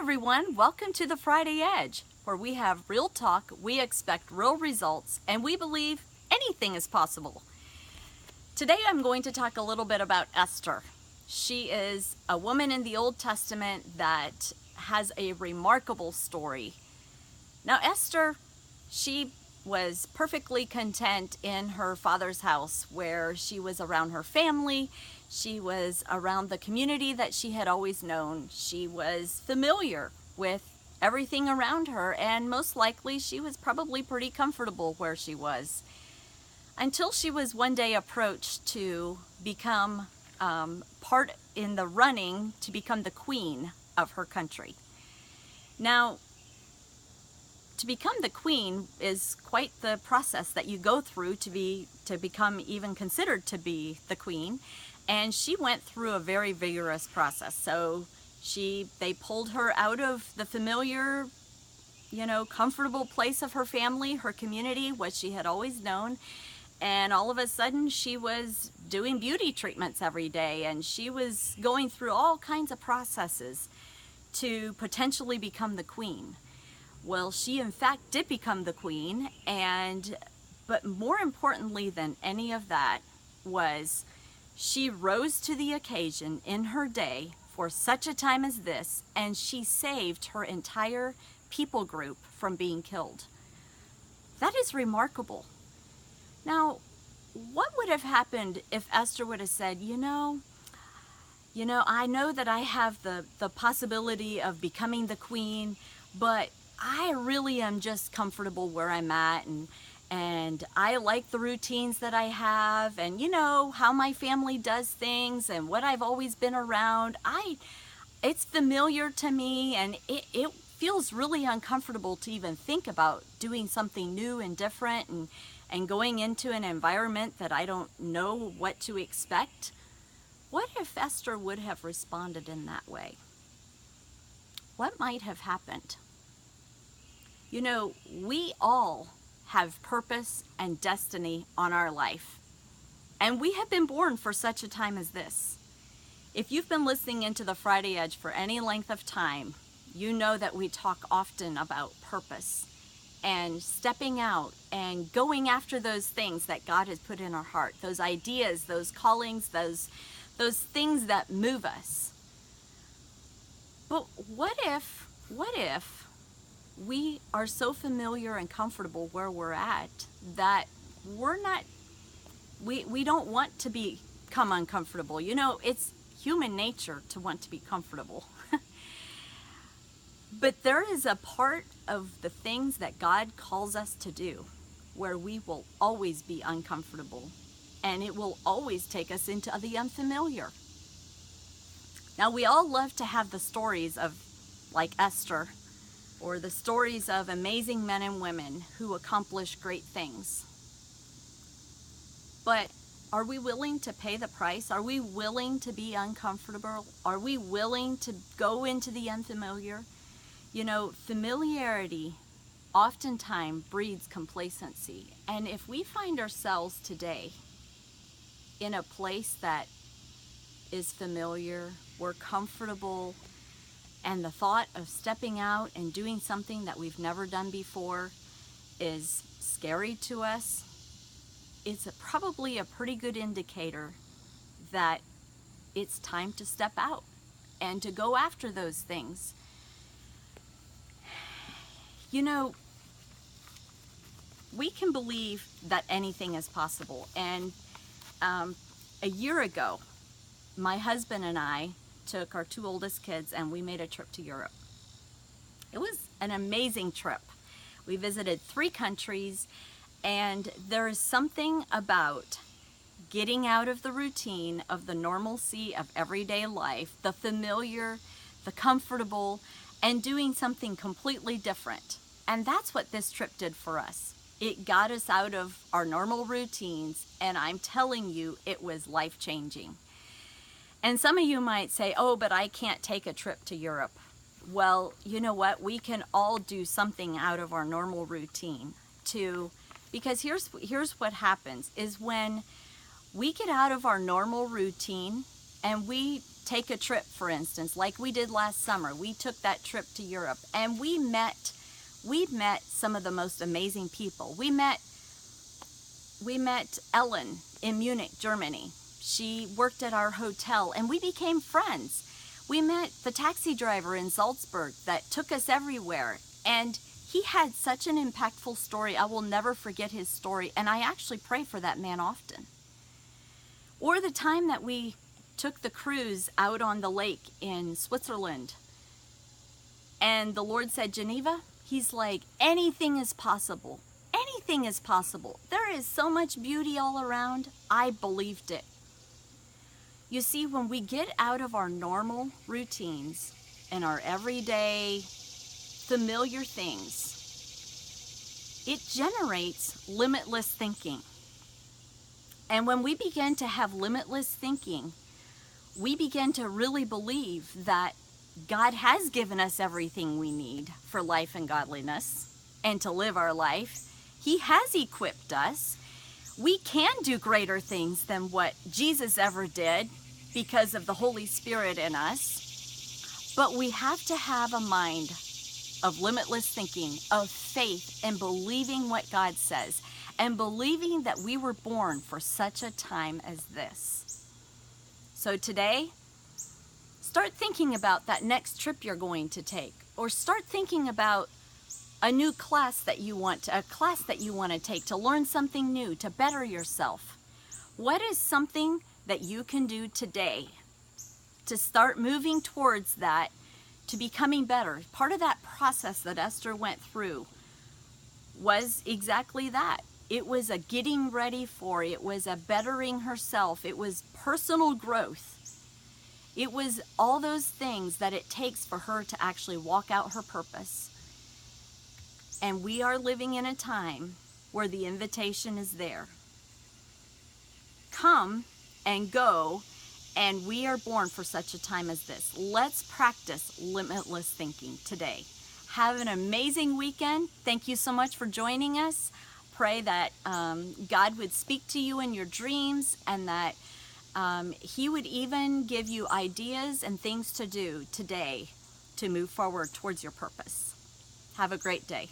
everyone, welcome to the Friday Edge, where we have real talk, we expect real results, and we believe anything is possible. Today I'm going to talk a little bit about Esther. She is a woman in the Old Testament that has a remarkable story. Now Esther, she was perfectly content in her father's house, where she was around her family. She was around the community that she had always known. She was familiar with everything around her, and most likely she was probably pretty comfortable where she was. Until she was one day approached to become part in the running to become the queen of her country. Now, to become the queen is quite the process that you go through to become even considered to be the queen. And she went through a very vigorous process. So they pulled her out of the familiar, comfortable place of her family, her community, what she had always known. And all of a sudden she was doing beauty treatments every day, and she was going through all kinds of processes to potentially become the queen. Well, she in fact did become the queen, but more importantly than any of that was she rose to the occasion in her day for such a time as this, and she saved her entire people group from being killed. That is remarkable. Now, what would have happened if Esther would have said, I know that I have the possibility of becoming the queen, but I really am just comfortable where I'm at, and I like the routines that I have, and how my family does things and what I've always been around. It's familiar to me, and it feels really uncomfortable to even think about doing something new and different and going into an environment that I don't know what to expect. What if Esther would have responded in that way? What might have happened? We all have purpose and destiny on our life, and we have been born for such a time as this. If you've been listening into the Friday Edge for any length of time, you know that we talk often about purpose and stepping out and going after those things that God has put in our heart, those ideas, those callings, those things that move us. But what if we are so familiar and comfortable where we're at that we don't want to become uncomfortable? It's human nature to want to be comfortable. But there is a part of the things that God calls us to do where we will always be uncomfortable, and it will always take us into the unfamiliar. Now, we all love to have the stories of, like Esther, or the stories of amazing men and women who accomplish great things. But are we willing to pay the price? Are we willing to be uncomfortable? Are we willing to go into the unfamiliar? Familiarity oftentimes breeds complacency. And if we find ourselves today in a place that is familiar, we're comfortable, and the thought of stepping out and doing something that we've never done before is scary to us, it's probably a pretty good indicator that it's time to step out and to go after those things. We can believe that anything is possible. And a year ago, my husband and I took our two oldest kids and we made a trip to Europe. It was an amazing trip. We visited 3 countries, and there is something about getting out of the routine of the normalcy of everyday life, the familiar, the comfortable, and doing something completely different. And that's what this trip did for us. It got us out of our normal routines, and I'm telling you, it was life-changing. And some of you might say, oh, but I can't take a trip to Europe. Well, you know what? We can all do something out of our normal routine because here's what happens is when we get out of our normal routine and we take a trip, for instance, like we did last summer. We took that trip to Europe, and we met some of the most amazing people. We met Ellen in Munich, Germany. She worked at our hotel, and we became friends. We met the taxi driver in Salzburg that took us everywhere, and he had such an impactful story. I will never forget his story, and I actually pray for that man often. Or the time that we took the cruise out on the lake in Switzerland, and the Lord said, Geneva, he's like, anything is possible. Anything is possible. There is so much beauty all around. I believed it. You see, when we get out of our normal routines and our everyday familiar things, it generates limitless thinking. And when we begin to have limitless thinking, we begin to really believe that God has given us everything we need for life and godliness and to live our life. He has equipped us. We can do greater things than what Jesus ever did because of the Holy Spirit in us. But we have to have a mind of limitless thinking, of faith, and believing what God says, and believing that we were born for such a time as this. So today, start thinking about that next trip you're going to take, or start thinking about a new class that you want to take to learn something new, to better yourself. What is something that you can do today to start moving towards that, to becoming better? Part of that process that Esther went through was exactly that. It was a getting ready for, it was a bettering herself, it was personal growth. It was all those things that it takes for her to actually walk out her purpose. And we are living in a time where the invitation is there. Come and go, and we are born for such a time as this. Let's practice limitless thinking today. Have an amazing weekend. Thank you so much for joining us. Pray that God would speak to you in your dreams, and that He would even give you ideas and things to do today to move forward towards your purpose. Have a great day.